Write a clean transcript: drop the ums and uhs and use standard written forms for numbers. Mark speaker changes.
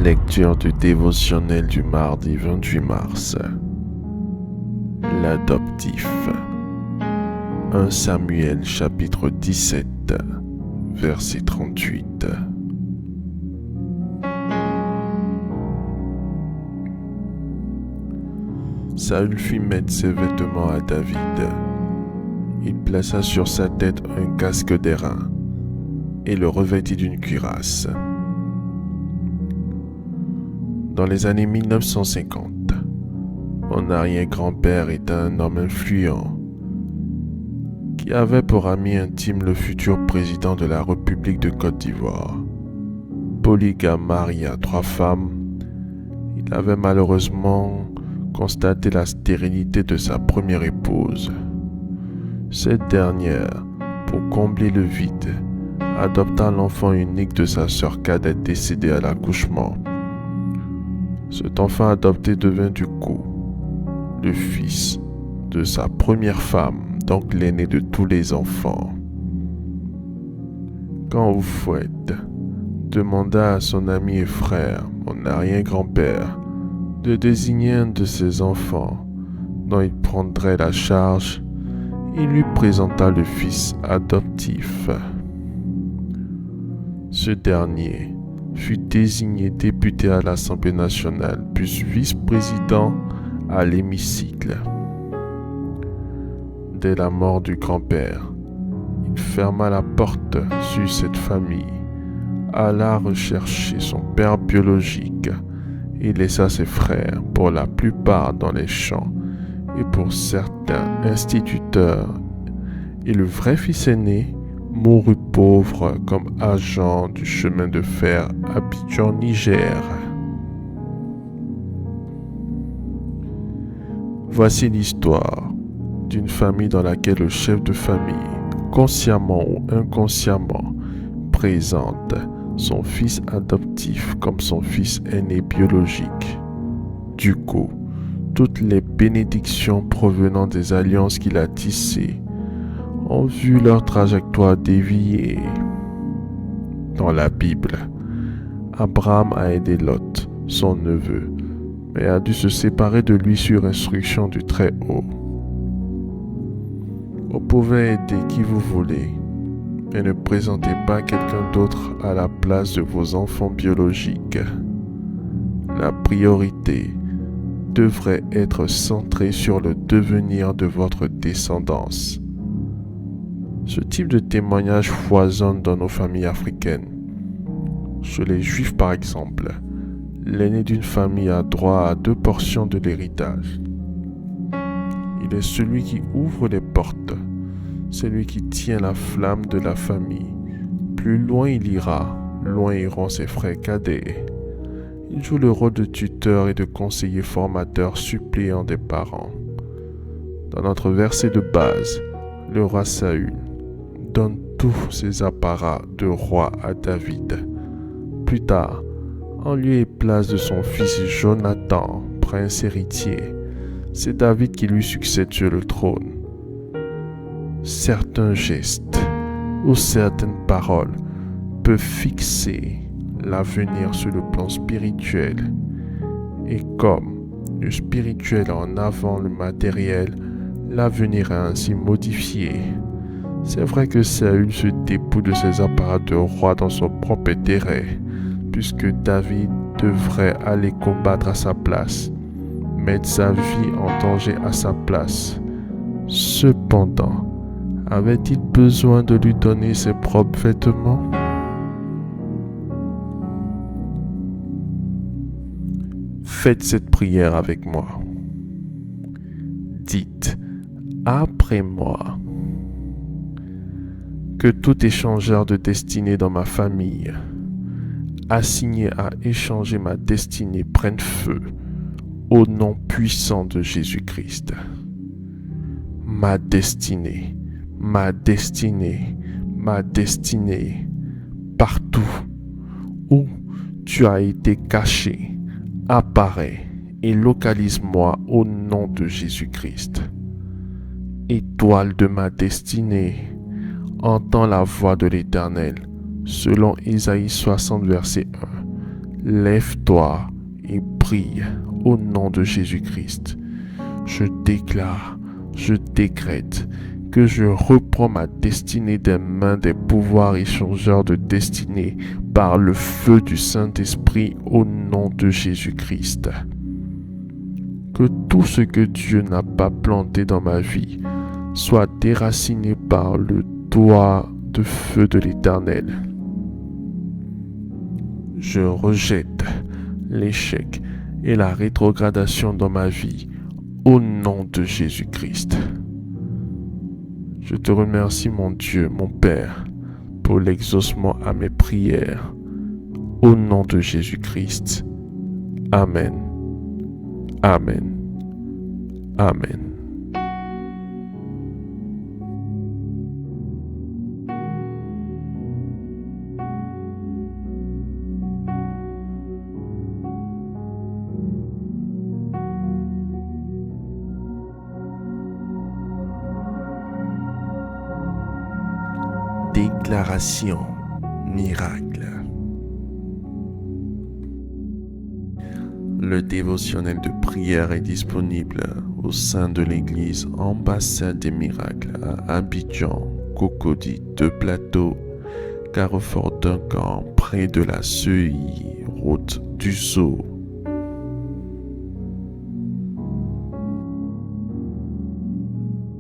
Speaker 1: Lecture du dévotionnel du mardi 28 mars. L'adoptif. 1 Samuel chapitre 17, verset 38. Saül fit mettre ses vêtements à David. Il plaça sur sa tête un casque d'airain et le revêtit d'une cuirasse. Dans les années 1950, mon arrière-grand-père était un homme influent qui avait pour ami intime le futur président de la République de Côte d'Ivoire. Polygame marié à 3 femmes, il avait malheureusement constaté la stérilité de sa première épouse. Cette dernière, pour combler le vide, adopta l'enfant unique de sa sœur cadette décédée à l'accouchement. Cet enfant adopté devint du coup le fils de sa première femme, donc l'aîné de tous les enfants. Quand Oufouette demanda à son ami et frère, mon arrière-grand-père, de désigner un de ses enfants dont il prendrait la charge, il lui présenta le fils adoptif. Ce dernier fut désigné député à l'Assemblée nationale, puis vice-président à l'hémicycle. Dès la mort du grand-père, il ferma la porte sur cette famille, alla rechercher son père biologique et laissa ses frères, pour la plupart dans les champs et pour certains instituteurs, et le vrai fils aîné mourut pauvre comme agent du chemin de fer Abidjan, Niger. Voici l'histoire d'une famille dans laquelle le chef de famille, consciemment ou inconsciemment, présente son fils adoptif comme son fils aîné biologique. Du coup, toutes les bénédictions provenant des alliances qu'il a tissées ont vu leur trajectoire dévier. Dans la Bible, Abraham a aidé Lot, son neveu, mais a dû se séparer de lui sur instruction du Très-Haut. Vous pouvez aider qui vous voulez, mais ne présentez pas quelqu'un d'autre à la place de vos enfants biologiques. La priorité devrait être centrée sur le devenir de votre descendance. Ce type de témoignage foisonne dans nos familles africaines. Chez les Juifs par exemple, l'aîné d'une famille a droit à 2 portions de l'héritage. Il est celui qui ouvre les portes, celui qui tient la flamme de la famille. Plus loin il ira, loin iront ses frères cadets. Il joue le rôle de tuteur et de conseiller formateur suppléant des parents. Dans notre verset de base, le roi Saül donne tous ses apparats de roi à David. Plus tard, en lieu et place de son fils Jonathan, prince héritier, c'est David qui lui succède sur le trône. Certains gestes ou certaines paroles peuvent fixer l'avenir sur le plan spirituel. Et comme le spirituel en avant le matériel, l'avenir est ainsi modifié. C'est vrai que Saül se dépouille de ses apparats de roi dans son propre intérêt, puisque David devrait aller combattre à sa place, mettre sa vie en danger à sa place. Cependant, avait-il besoin de lui donner ses propres vêtements? Faites cette prière avec moi. Dites, après moi, que tout échangeur de destinée dans ma famille, assigné à échanger ma destinée, prenne feu au nom puissant de Jésus-Christ. Ma destinée, ma destinée, ma destinée, partout où tu as été caché, apparaît et localise-moi au nom de Jésus-Christ. Étoile de ma destinée, entends la voix de l'Éternel, selon Ésaïe 60, verset 1. lève-toi et prie au nom de Jésus-Christ. Je déclare, je décrète que je reprends ma destinée des mains des pouvoirs échangeurs de destinée par le feu du Saint-Esprit au nom de Jésus-Christ. Que tout ce que Dieu n'a pas planté dans ma vie soit déraciné par le doigt de feu de l'Éternel. Je rejette l'échec et la rétrogradation dans ma vie au nom de Jésus-Christ. Je te remercie, mon Dieu, mon Père, pour l'exaucement à mes prières. Au nom de Jésus-Christ. Amen. Amen. Amen. Déclaration miracle. Le dévotionnel de prière est disponible au sein de l'église Ambassade des Miracles à Abidjan, Cocody, de Plateau, Carrefour Duncan, près de la CEI, route du Sceau.